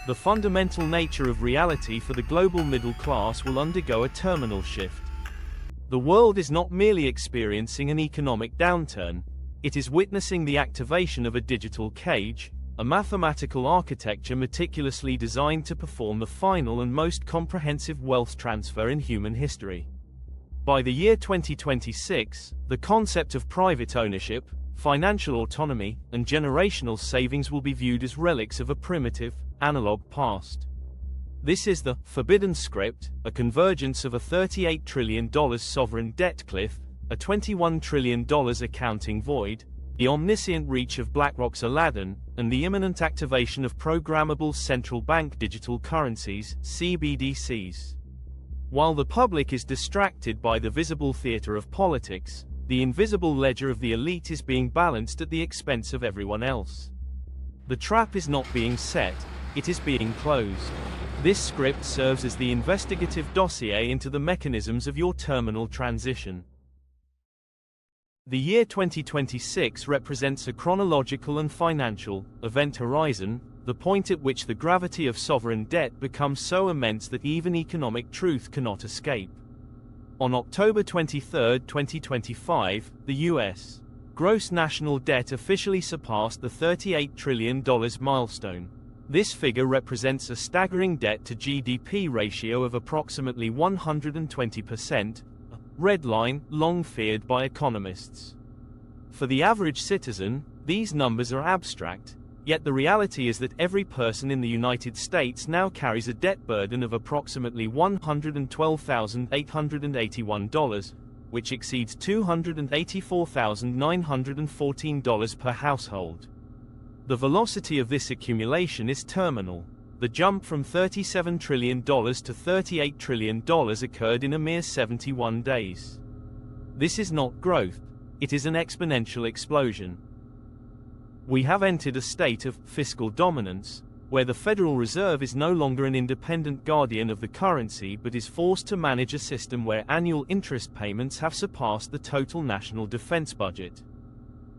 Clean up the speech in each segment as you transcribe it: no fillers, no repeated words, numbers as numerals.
The fundamental nature of reality for the global middle class will undergo a terminal shift. The world is not merely experiencing an economic downturn, it is witnessing the activation of a digital cage, a mathematical architecture meticulously designed to perform the final and most comprehensive wealth transfer in human history. By the year 2026, the concept of private ownership, financial autonomy, and generational savings will be viewed as relics of a primitive, analog past. This is the forbidden script, a convergence of a $38 trillion sovereign debt cliff, a $21 trillion accounting void, the omniscient reach of BlackRock's Aladdin, and the imminent activation of programmable central bank digital currencies, CBDCs. While the public is distracted by the visible theater of politics, the invisible ledger of the elite is being balanced at the expense of everyone else. The trap is not being set, it is being closed. This script serves as the investigative dossier into the mechanisms of your terminal transition. The year 2026 represents a chronological and financial event horizon, the point at which the gravity of sovereign debt becomes so immense that even economic truth cannot escape. On October 23, 2025, the U.S. gross national debt officially surpassed the $38 trillion milestone. This figure represents a staggering debt-to-GDP ratio of approximately 120%, a red line long feared by economists. For the average citizen, these numbers are abstract, yet the reality is that every person in the United States now carries a debt burden of approximately $112,881, which exceeds $284,914 per household. The velocity of this accumulation is terminal. The jump from $37 trillion to $38 trillion occurred in a mere 71 days. This is not growth, it is an exponential explosion. We have entered a state of fiscal dominance, where the Federal Reserve is no longer an independent guardian of the currency but is forced to manage a system where annual interest payments have surpassed the total national defense budget.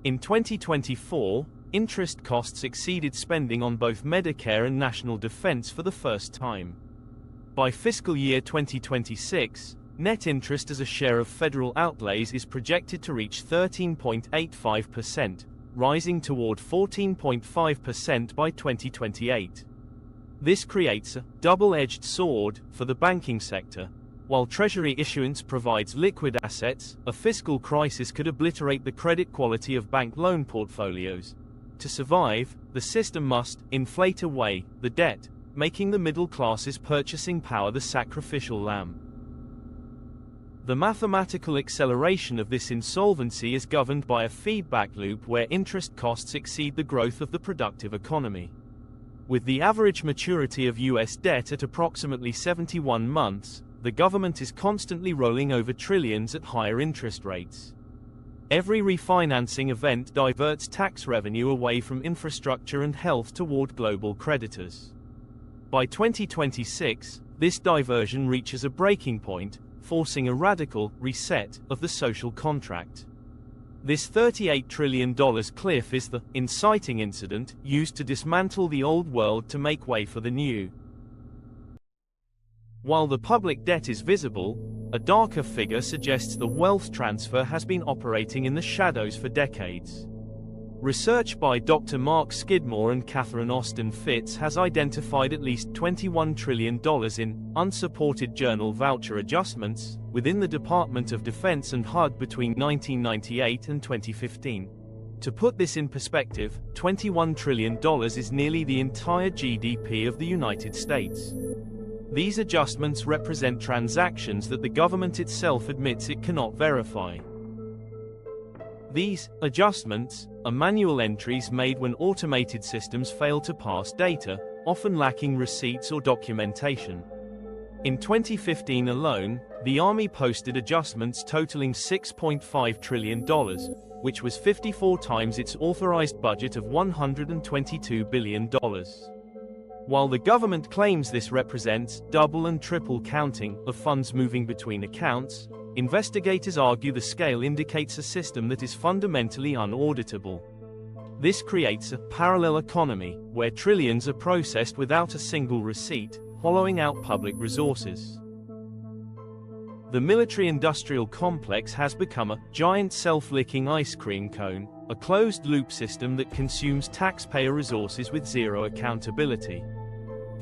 In 2024, interest costs exceeded spending on both Medicare and national defense for the first time. By fiscal year 2026, net interest as a share of federal outlays is projected to reach 13.85%, rising toward 14.5% by 2028. This creates a double-edged sword for the banking sector. While Treasury issuance provides liquid assets, a fiscal crisis could obliterate the credit quality of bank loan portfolios. To survive, the system must inflate away the debt, making the middle class's purchasing power the sacrificial lamb. The mathematical acceleration of this insolvency is governed by a feedback loop where interest costs exceed the growth of the productive economy. With the average maturity of U.S. debt at approximately 71 months, the government is constantly rolling over trillions at higher interest rates. Every refinancing event diverts tax revenue away from infrastructure and health toward global creditors. By 2026, this diversion reaches a breaking point, forcing a radical reset of the social contract. This $38 trillion cliff is the inciting incident used to dismantle the old world to make way for the new. While the public debt is visible, a darker figure suggests the wealth transfer has been operating in the shadows for decades. Research by Dr. Mark Skidmore and Catherine Austin Fitz has identified at least $21 trillion in unsupported journal voucher adjustments within the Department of Defense and HUD between 1998 and 2015. To put this in perspective, $21 trillion is nearly the entire GDP of the United States. These adjustments represent transactions that the government itself admits it cannot verify. These adjustments are manual entries made when automated systems fail to parse data, often lacking receipts or documentation. In 2015 alone, the Army posted adjustments totaling $6.5 trillion, which was 54 times its authorized budget of $122 billion. While the government claims this represents double and triple counting of funds moving between accounts, investigators argue the scale indicates a system that is fundamentally unauditable. This creates a parallel economy, where trillions are processed without a single receipt, hollowing out public resources. The military-industrial complex has become a giant self-licking ice cream cone, a closed-loop system that consumes taxpayer resources with zero accountability.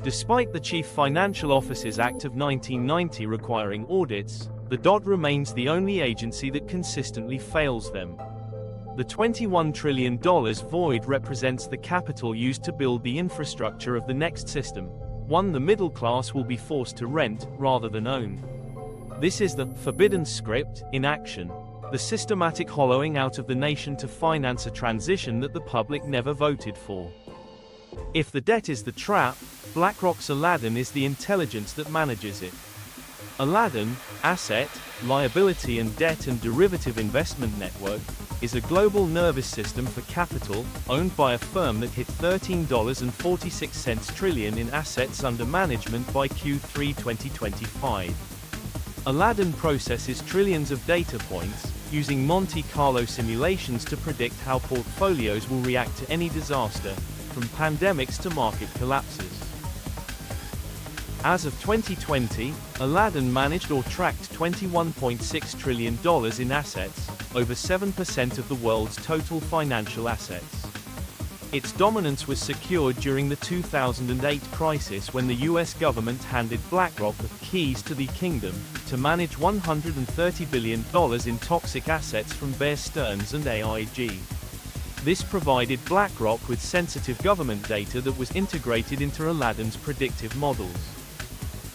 Despite the Chief Financial Officers Act of 1990 requiring audits, the DOT remains the only agency that consistently fails them. The $21 trillion void represents the capital used to build the infrastructure of the next system, one the middle class will be forced to rent rather than own. This is the forbidden script in action, the systematic hollowing out of the nation to finance a transition that the public never voted for. If the debt is the trap, BlackRock's Aladdin is the intelligence that manages it. Aladdin, Asset, Liability and Debt and Derivative Investment Network, is a global nervous system for capital, owned by a firm that hit $13.46 trillion in assets under management by Q3 2025. Aladdin processes trillions of data points, using Monte Carlo simulations to predict how portfolios will react to any disaster, from pandemics to market collapses. As of 2020, Aladdin managed or tracked $21.6 trillion in assets, over 7% of the world's total financial assets. Its dominance was secured during the 2008 crisis when the US government handed BlackRock the keys to the kingdom, to manage $130 billion in toxic assets from Bear Stearns and AIG. This provided BlackRock with sensitive government data that was integrated into Aladdin's predictive models.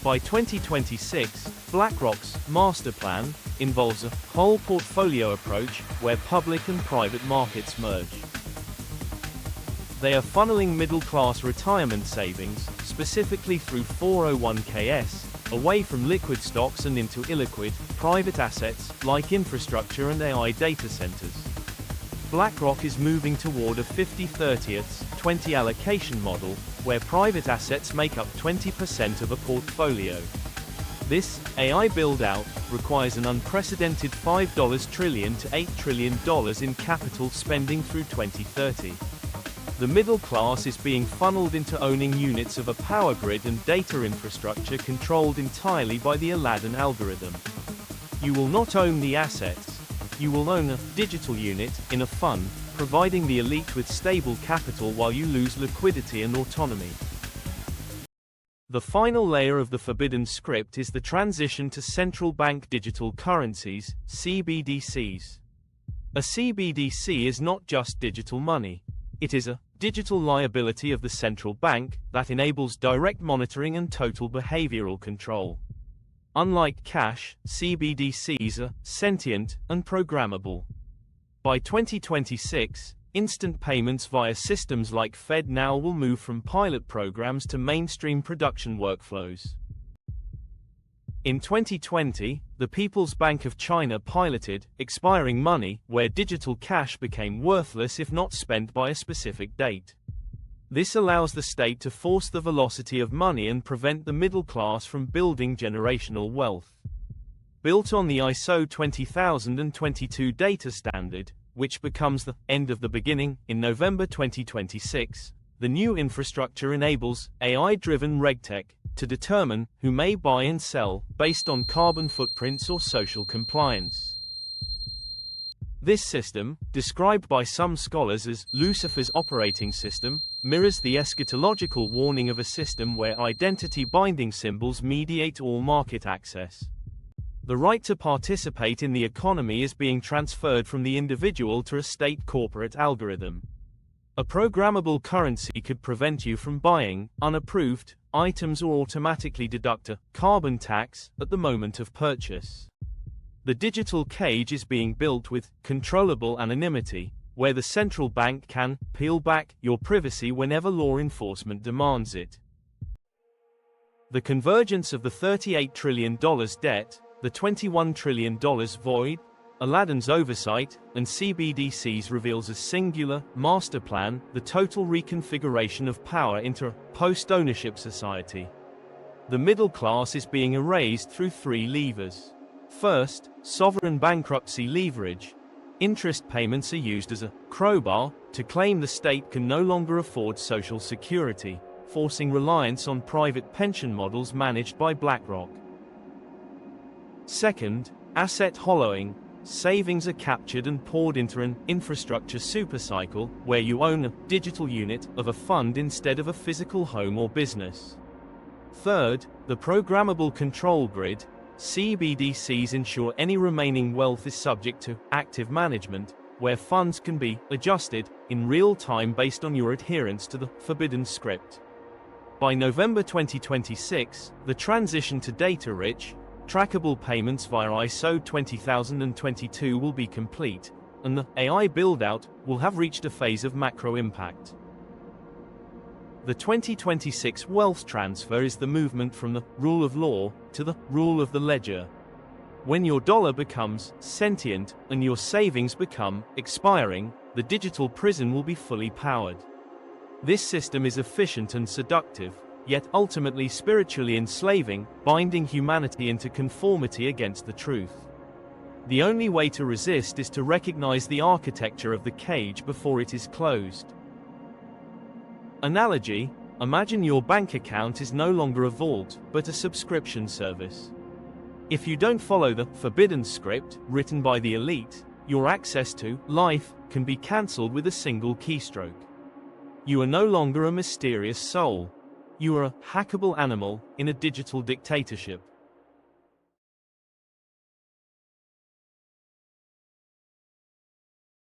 By 2026, BlackRock's master plan involves a whole portfolio approach where public and private markets merge. They are funneling middle-class retirement savings, specifically through 401ks, away from liquid stocks and into illiquid, private assets, like infrastructure and AI data centers. BlackRock is moving toward a 50-30-20 allocation model, where private assets make up 20% of a portfolio. This AI build-out requires an unprecedented $5 trillion to $8 trillion in capital spending through 2030. The middle class is being funneled into owning units of a power grid and data infrastructure controlled entirely by the Aladdin algorithm. You will not own the assets. You will own a digital unit in a fund, providing the elite with stable capital while you lose liquidity and autonomy. The final layer of the forbidden script is the transition to central bank digital currencies, CBDCs. A CBDC is not just digital money. It is a digital liability of the central bank that enables direct monitoring and total behavioral control. Unlike cash, CBDCs are sentient and programmable. By 2026, instant payments via systems like FedNow will move from pilot programs to mainstream production workflows. In 2020, the People's Bank of China piloted expiring money, where digital cash became worthless if not spent by a specific date. This allows the state to force the velocity of money and prevent the middle class from building generational wealth. Built on the ISO 20022 data standard, which becomes the end of the beginning in November 2026, the new infrastructure enables AI-driven regtech to determine who may buy and sell based on carbon footprints or social compliance. This system, described by some scholars as Lucifer's operating system, mirrors the eschatological warning of a system where identity-binding symbols mediate all market access. The right to participate in the economy is being transferred from the individual to a state corporate algorithm. A programmable currency could prevent you from buying unapproved items or automatically deduct a carbon tax at the moment of purchase. The digital cage is being built with controllable anonymity, where the central bank can peel back your privacy whenever law enforcement demands it. The convergence of the $38 trillion debt, the $21 trillion void, Aladdin's oversight, and CBDCs reveals a singular master plan, the total reconfiguration of power into a post-ownership society. The middle class is being erased through three levers. First, sovereign bankruptcy leverage. Interest payments are used as a crowbar to claim the state can no longer afford Social Security, forcing reliance on private pension models managed by BlackRock. Second, asset hollowing. Savings are captured and poured into an infrastructure supercycle, where you own a digital unit of a fund instead of a physical home or business. Third, the programmable control grid. CBDCs ensure any remaining wealth is subject to active management, where funds can be adjusted in real time based on your adherence to the forbidden script. By November 2026, the transition to data-rich, trackable payments via ISO 20022 will be complete, and the AI build-out will have reached a phase of macro impact. The 2026 wealth transfer is the movement from the rule of law to the rule of the ledger. When your dollar becomes sentient and your savings become expiring, the digital prison will be fully powered. This system is efficient and seductive, yet ultimately spiritually enslaving, binding humanity into conformity against the truth. The only way to resist is to recognize the architecture of the cage before it is closed. Analogy: imagine your bank account is no longer a vault, but a subscription service. If you don't follow the forbidden script written by the elite, your access to life can be cancelled with a single keystroke. You are no longer a mysterious soul. You are a hackable animal in a digital dictatorship.